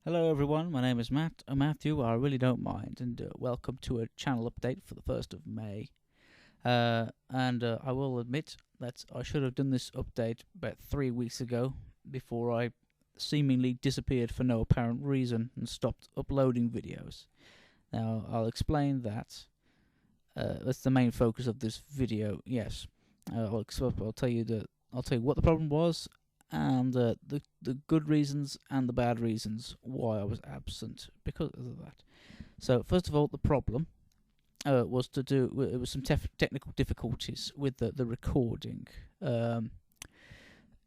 Hello everyone, my name is Matthew, I really don't mind, and welcome to a channel update for the 1st of May. I will admit that I should have done this update about 3 weeks ago, before I seemingly disappeared for no apparent reason and stopped uploading videos. Now, I'll explain that. That's the main focus of this video, yes. I'll tell you what the problem was, and the good reasons and the bad reasons why I was absent because of that. So first of all, the problem was some technical difficulties with the recording.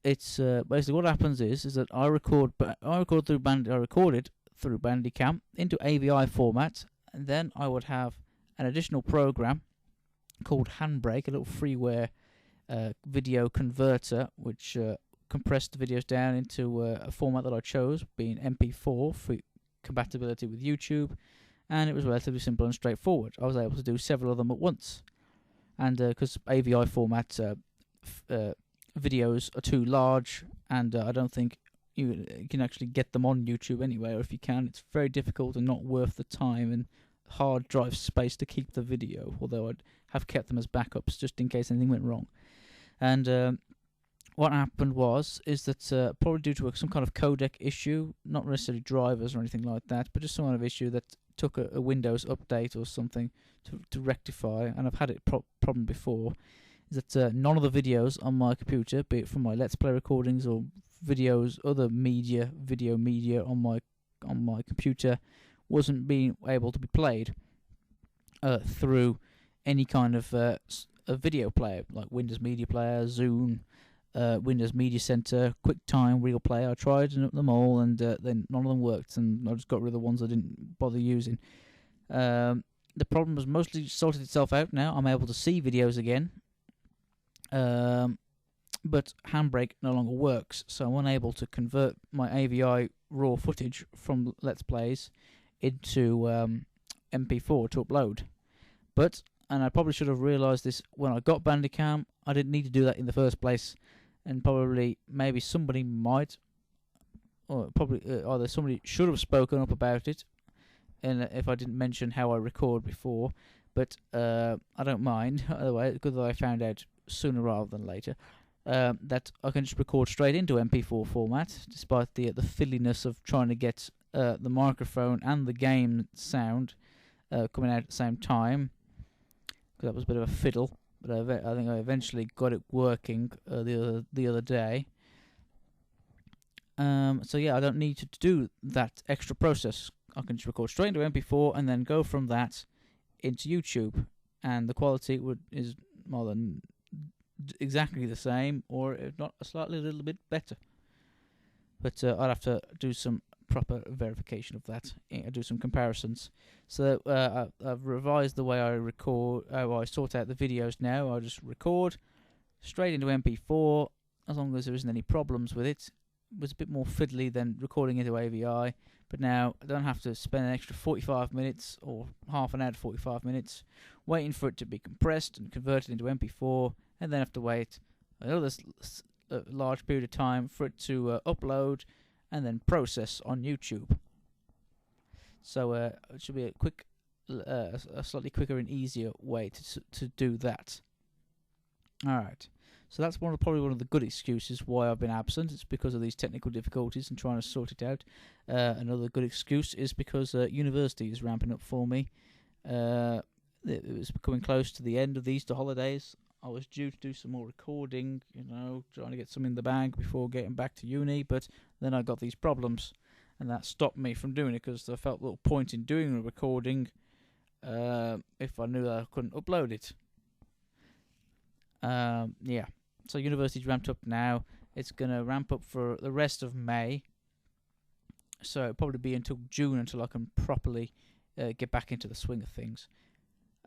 It's basically what happens is that I recorded through Bandicam into AVI format, and then I would have an additional program called Handbrake, a little freeware video converter, which compressed the videos down into a format that I chose, being MP4 for compatibility with YouTube, and it was relatively simple and straightforward. I was able to do several of them at once, and because AVI format videos are too large, and I don't think you can actually get them on YouTube anyway, or if you can, it's very difficult and not worth the time and hard drive space to keep the video, although I'd have kept them as backups just in case anything went wrong. And what happened is that probably due to some kind of codec issue, not necessarily drivers or anything like that, but just some kind of issue that took a Windows update or something to rectify, and I've had it problem before, is that none of the videos on my computer, be it from my Let's Play recordings or videos, other video media on my computer, wasn't being able to be played through any kind of a video player, like Windows Media Player, Zune, Windows Media Center, QuickTime, Real Play. I tried them all, and then none of them worked, and I just got rid of the ones I didn't bother using. The problem has mostly sorted itself out now. I'm able to see videos again, but Handbrake no longer works, so I'm unable to convert my AVI raw footage from Let's Plays into MP4 to upload. And I probably should have realised this when I got Bandicam. I didn't need to do that in the first place, and maybe somebody might, or probably either somebody should have spoken up about it, and if I didn't mention how I record before, but I don't mind. Either way, it's good that I found out sooner rather than later that I can just record straight into MP4 format, despite the fiddliness of trying to get the microphone and the game sound coming out at the same time. That was a bit of a fiddle, but I think I eventually got it working the other day. So yeah, I don't need to do that extra process. I can just record straight into MP4 and then go from that into YouTube, and the quality is more than exactly the same, or if not a little bit better. But I'd have to do some proper verification of that, do some comparisons. So I've revised the way I record, I sort out the videos now. I just record straight into MP4 as long as there isn't any problems with it. It was a bit more fiddly than recording into AVI, but now I don't have to spend an extra 45 minutes or half an hour to 45 minutes waiting for it to be compressed and converted into MP4, and then have to wait another large period of time for it to upload and then process on YouTube. So it should be a slightly quicker and easier way to do that. Alright, so that's probably one of the good excuses why I've been absent. It's because of these technical difficulties and trying to sort it out. Another good excuse is because university is ramping up for me. It was coming close to the end of the Easter holidays. I was due to do some more recording, trying to get some in the bag before getting back to uni, but then I got these problems, and that stopped me from doing it, because I felt a little point in doing a recording if I knew that I couldn't upload it. Yeah, so university's ramped up now. It's going to ramp up for the rest of May, so it'll probably be until June until I can properly get back into the swing of things.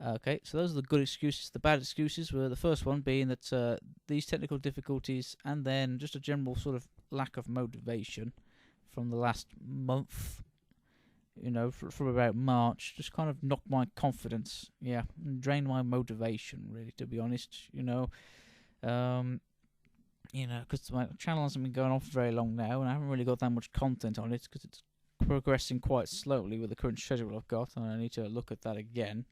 Okay, so those are the good excuses. The bad excuses were the first one being that these technical difficulties, and then just a general sort of lack of motivation from the last month, from about March, just kind of knocked my confidence, and drained my motivation, really, to be honest, because my channel hasn't been going on for very long now, and I haven't really got that much content on it, because it's progressing quite slowly with the current schedule I've got, and I need to look at that again.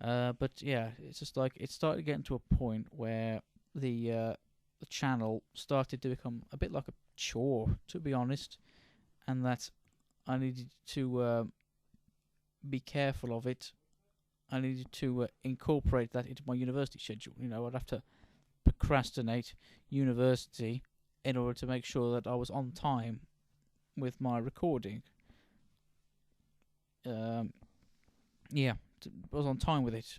But yeah, it's just like it started getting to a point where the channel started to become a bit like a chore, to be honest, and that I needed to be careful of it. I needed to incorporate that into my university schedule. I'd have to procrastinate university in order to make sure that I was on time with my recording. Yeah, I was on time with it.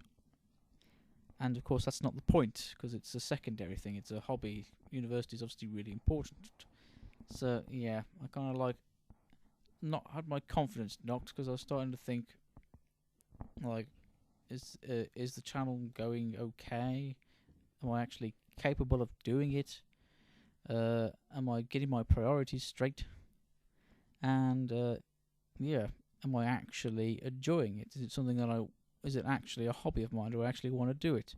And of course, that's not the point, because it's a secondary thing. It's a hobby. University is obviously really important. So yeah, I kind of like not had my confidence knocked, because I was starting to think, like, is the channel going okay? Am I actually capable of doing it? Am I getting my priorities straight? And yeah, am I actually enjoying it? Is it something that is it actually a hobby of mine? Do I actually want to do it?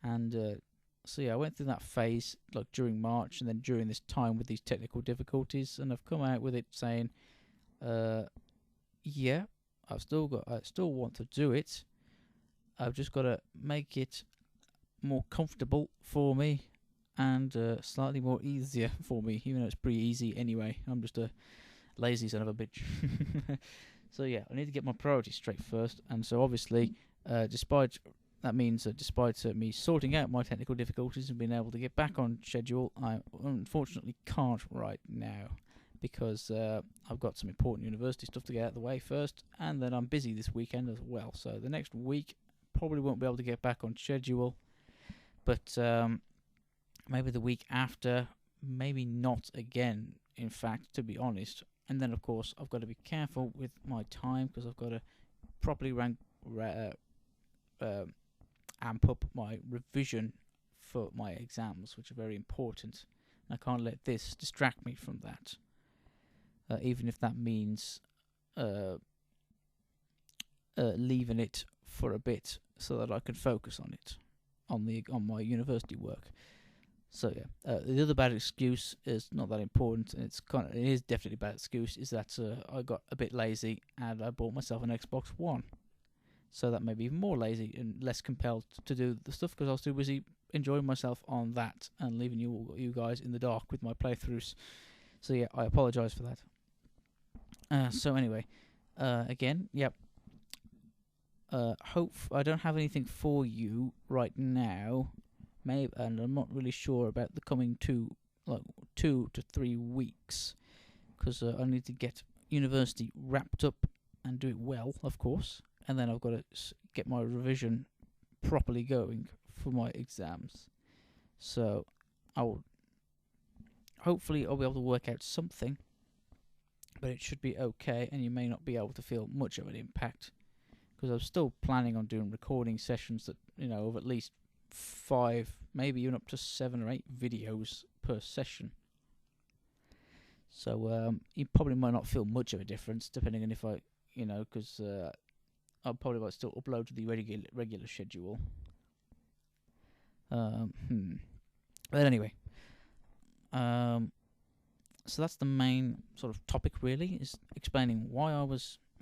And so yeah, I went through that phase like during March, and then during this time with these technical difficulties, and I've come out with it saying, yeah, I still want to do it. I've just got to make it more comfortable for me and slightly more easier for me, even though it's pretty easy anyway. I'm just a lazy son of a bitch. So yeah, I need to get my priorities straight first, and so obviously, despite me sorting out my technical difficulties and being able to get back on schedule, I unfortunately can't right now, because I've got some important university stuff to get out of the way first, and then I'm busy this weekend as well. So the next week probably won't be able to get back on schedule, but maybe the week after, maybe not again, in fact, to be honest. And then, of course, I've got to be careful with my time, because I've got to properly amp up my revision for my exams, which are very important. And I can't let this distract me from that, even if that means leaving it for a bit so that I can focus on it, on my university work. So yeah, the other bad excuse is not that important, and it is definitely a bad excuse, is that I got a bit lazy and I bought myself an Xbox One. So that made me even more lazy and less compelled to do the stuff, because I was too busy enjoying myself on that and leaving you guys in the dark with my playthroughs. So yeah, I apologise for that. So anyway, again, yep. I don't have anything for you right now. And I'm not really sure about the coming 2 to 3 weeks, because I need to get university wrapped up and do it well, of course, and then I've got to get my revision properly going for my exams. So hopefully I'll be able to work out something, but it should be okay, and you may not be able to feel much of an impact, because I'm still planning on doing recording sessions that, of at least 5, maybe even up to 7 or 8 videos per session. So you probably might not feel much of a difference, depending on if I, because I probably might still upload to the regular schedule. But anyway, so that's the main sort of topic, really, is explaining why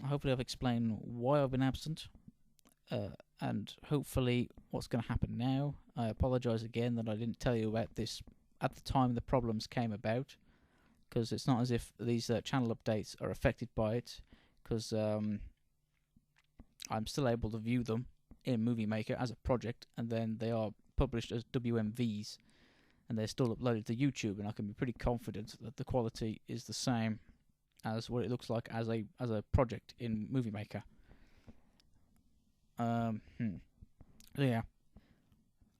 hopefully I've explained why I've been absent. And hopefully what's going to happen now. I apologise again that I didn't tell you about this at the time the problems came about, because it's not as if these channel updates are affected by it, because I'm still able to view them in Movie Maker as a project, and then they are published as WMVs, and they're still uploaded to YouTube, and I can be pretty confident that the quality is the same as what it looks like as a project in Movie Maker. Yeah.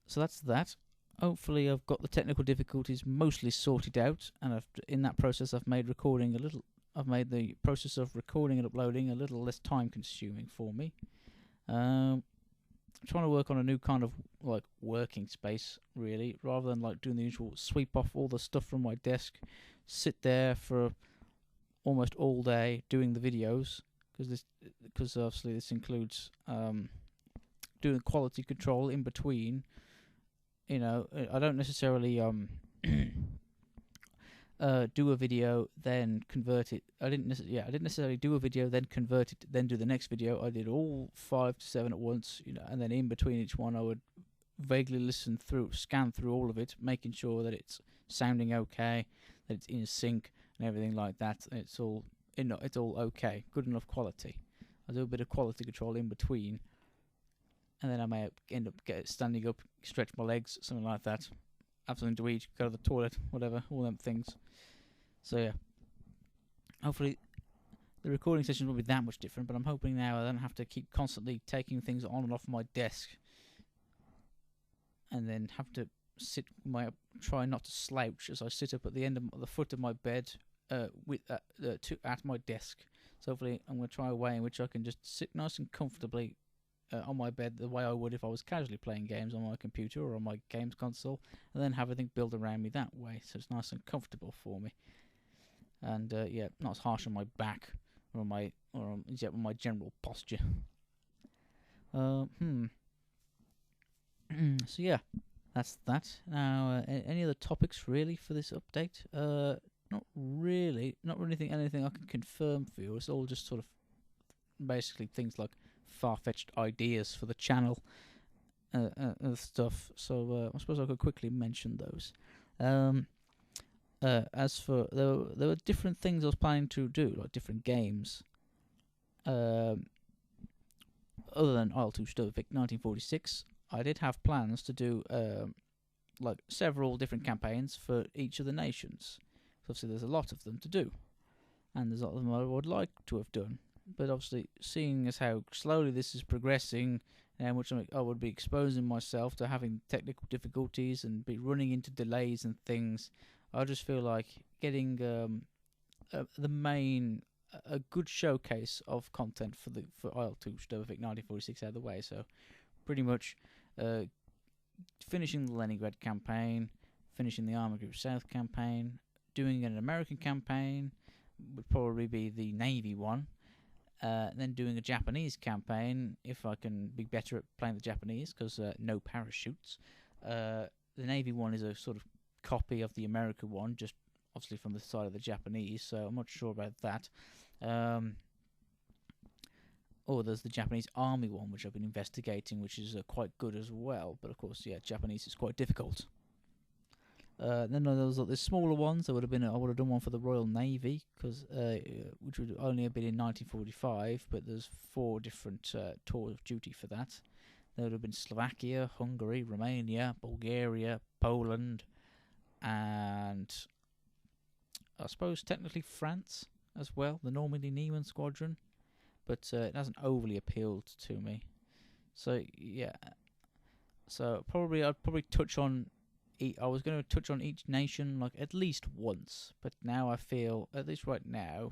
So that's that. Hopefully I've got the technical difficulties mostly sorted out, and in that process I've made the process of recording and uploading a little less time consuming for me. Trying to work on a new kind of like working space, really, rather than like doing the usual sweep off all the stuff from my desk, sit there for almost all day doing the videos, because obviously this includes doing quality control in between. I don't necessarily do a video, then convert it. I didn't necessarily do a video, then convert it, then do the next video. I did all 5 to 7 at once, and then in between each one, I would vaguely scan through all of it, making sure that it's sounding okay, that it's in sync, and everything like that. And it's all okay, good enough quality. I do a bit of quality control in between, and then I may end up standing up, stretch my legs, something like that. Have something to eat, go to the toilet, whatever, all them things. So yeah, hopefully the recording session won't be that much different, but I'm hoping now I don't have to keep constantly taking things on and off my desk, and then have to try not to slouch as I sit up at the end of the foot of my bed at my desk. So hopefully I'm going to try a way in which I can just sit nice and comfortably on my bed the way I would if I was casually playing games on my computer or on my games console, and then have everything built around me that way, so it's nice and comfortable for me, and not as harsh on my back or on my general posture. So yeah, that's that. Now, any other topics really for this update? Not really anything I can confirm for you. It's all just sort of basically things like far-fetched ideas for the channel stuff. So I suppose I could quickly mention those. As for there were different things I was planning to do, like different games. Other than Isle 2 Stovik 1946, I did have plans to do like several different campaigns for each of the nations. So obviously there's a lot of them to do, and there's a lot of them I would like to have done. But obviously, seeing as how slowly this is progressing, and how much I would be exposing myself to having technical difficulties and be running into delays and things, I just feel like getting a good showcase of content for Isle 2 Stovik 1946 out of the way. So pretty much finishing the Leningrad campaign, finishing the Army Group South campaign, doing an American campaign would probably be the Navy one. Then doing a Japanese campaign, if I can be better at playing the Japanese, because no parachutes. The Navy one is a sort of copy of the American one, just obviously from the side of the Japanese, so I'm not sure about that. There's the Japanese Army one, which I've been investigating, which is quite good as well, but of course, yeah, Japanese is quite difficult. Then there was the smaller ones. I would have done one for the Royal Navy, which would only have been in 1945, but there's 4 different tours of duty for that. There would have been Slovakia, Hungary, Romania, Bulgaria, Poland, and I suppose technically France as well, the Normandy Neiman Squadron, but it hasn't overly appealed to me. So yeah, so I'd probably touch on. I was going to touch on each nation like at least once, but now I feel, at least right now,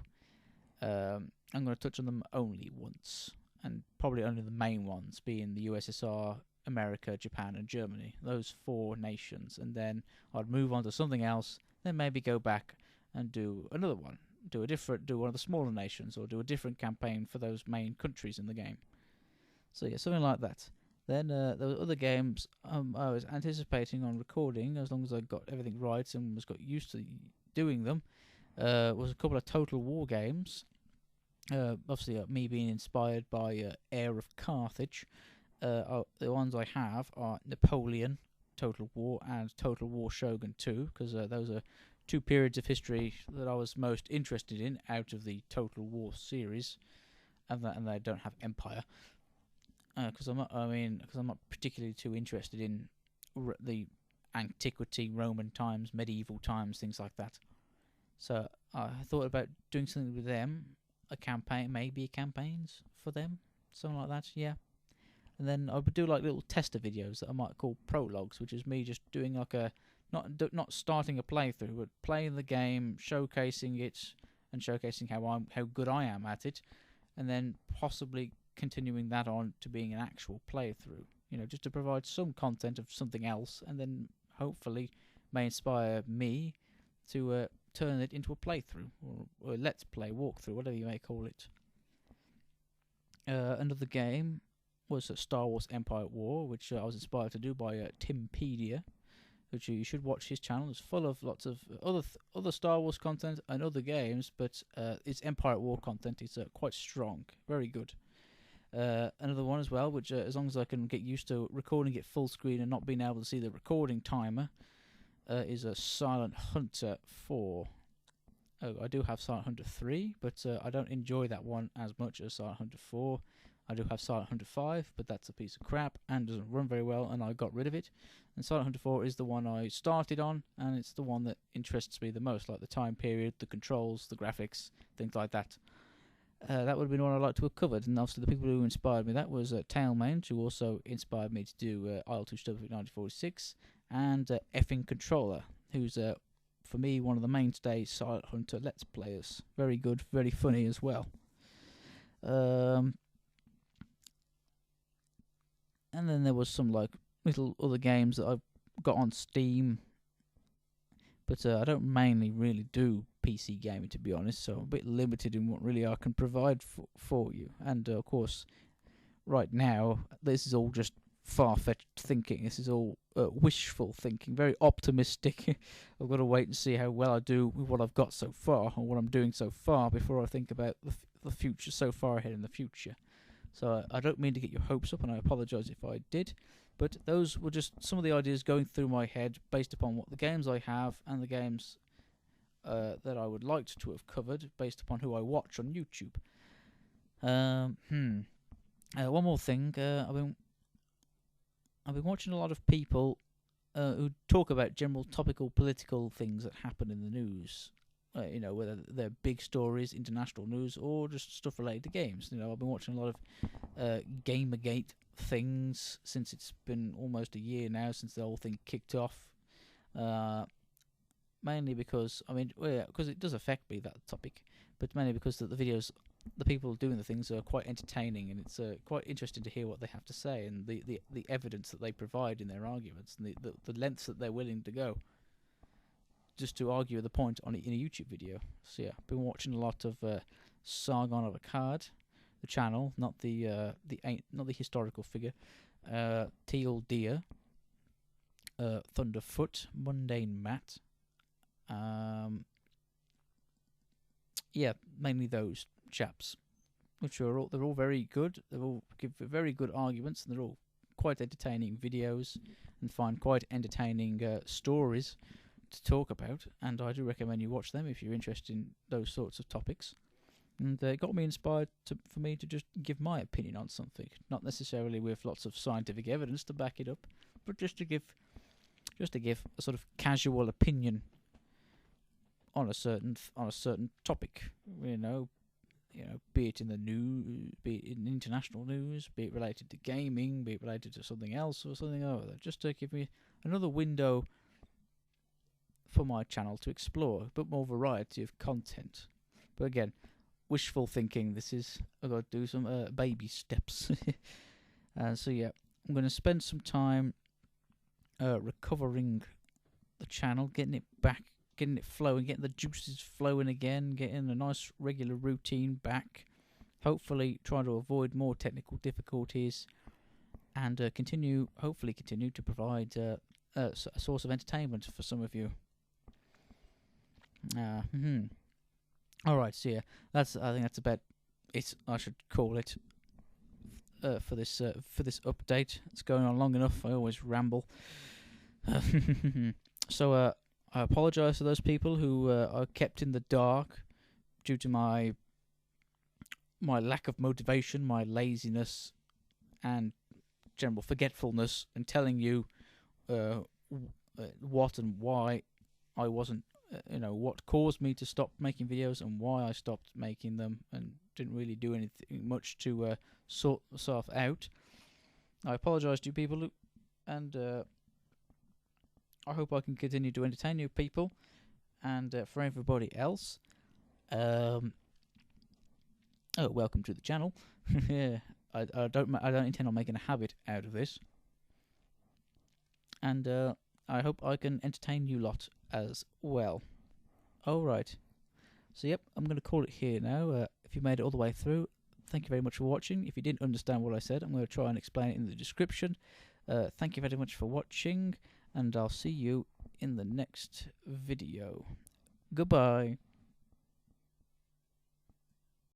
I'm going to touch on them only once, and probably only the main ones, being the USSR, America, Japan, and Germany. Those 4 nations, and then I'd move on to something else, then maybe go back and do another one, do one of the smaller nations, or do a different campaign for those main countries in the game. So yeah, something like that. Then there were other games I was anticipating on recording, as long as I got everything right and got used to doing them. Was a couple of Total War games. Obviously, me being inspired by Heir of Carthage. The ones I have are Napoleon, Total War, and Total War Shogun 2, because those are 2 periods of history that I was most interested in out of the Total War series, and they don't have Empire. Because I'm not particularly too interested in the antiquity, Roman times, medieval times, things like that. So I thought about doing something with them, maybe campaigns for them, something like that. Yeah, and then I would do like little tester videos that I might call prologues, which is me just doing like not starting a playthrough, but playing the game, showcasing it, and showcasing how good I am at it, and then possibly continuing that on to being an actual playthrough, just to provide some content of something else, and then hopefully may inspire me to turn it into a playthrough, or a let's play, walkthrough, whatever you may call it. Another game was Star Wars Empire at War, which I was inspired to do by Timpedia, which you should watch his channel. It's full of lots of other Star Wars content and other games, but its Empire at War content is quite strong, very good. Another one as well, which as long as I can get used to recording it full screen and not being able to see the recording timer, is a Silent Hunter 4. Oh, I do have Silent Hunter 3, but I don't enjoy that one as much as Silent Hunter 4. I do have Silent Hunter 5, but that's a piece of crap and doesn't run very well, and I got rid of it. And Silent Hunter 4 is the one I started on, and it's the one that interests me the most, like the time period, the controls, the graphics, things like that. That would have been one I'd like to have covered, and obviously the people who inspired me, that was Tailmane, who also inspired me to do IL-2 Stuff 1946, and Effing Controller, who's for me one of the mainstay Silent Hunter Let's Players. Very good, very funny as well. And then there was some like little other games that I've got on Steam, but I don't mainly really do PC gaming, to be honest, so I'm a bit limited in what really I can provide for you. And of course, right now, this is all just far-fetched thinking. This is all wishful thinking, very optimistic. I've got to wait and see how well I do with what I've got so far, or what I'm doing so far, before I think about the future, so far ahead in the future. So I don't mean to get your hopes up, and I apologise if I did. But those were just some of the ideas going through my head based upon what the games I have and the games that I would like to have covered based upon who I watch on YouTube. One more thing. I've been watching a lot of people who talk about general topical political things that happen in the news. You know, whether they're big stories, international news, or just stuff related to games. You know, I've been watching a lot of Gamergate things since it's been almost a year now since the whole thing kicked off. Mainly because, I mean, because it does affect me, that topic, but mainly because the videos, the people doing the things are quite entertaining, and it's quite interesting to hear what they have to say and the evidence that they provide in their arguments, and the lengths that they're willing to go just to argue the point in a YouTube video. So yeah, I've been watching a lot of Sargon of Akkad, the channel, not the historical figure, Teal Deer, Thunderfoot, Mundane Matt. Yeah, mainly those chaps, which are they're all very good. They all give very good arguments, and they're all quite entertaining videos, and find quite entertaining stories to talk about. And I do recommend you watch them if you're interested in those sorts of topics. And it got me inspired for me to just give my opinion on something, not necessarily with lots of scientific evidence to back it up, but just to give a sort of casual opinion on a certain topic, you know, be it in the news, be it in international news, be it related to gaming, be it related to something else or something other, just to give me another window for my channel to explore, a bit more variety of content. But again, wishful thinking. This is, I've got to do some baby steps. So yeah, I'm going to spend some time recovering the channel, getting it back, getting it flowing, getting the juices flowing again, getting a nice regular routine back. Hopefully trying to avoid more technical difficulties, and hopefully continue to provide a source of entertainment for some of you. Alright, so yeah, I think that's about it, I should call it, for this update. It's going on long enough, I always ramble. So I apologise to those people who are kept in the dark due to my lack of motivation, my laziness, and general forgetfulness, and telling you what and why I wasn't, what caused me to stop making videos and why I stopped making them, and didn't really do anything much to sort myself out. I apologise to you people, and I hope I can continue to entertain you people, and for everybody else, welcome to the channel. Yeah, I don't intend on making a habit out of this, and I hope I can entertain you lot as well. Alright, so yep, I'm going to call it here now. If you made it all the way through, thank you very much for watching. If you didn't understand what I said, I'm going to try and explain it in the description. Thank you very much for watching, and I'll see you in the next video. Goodbye.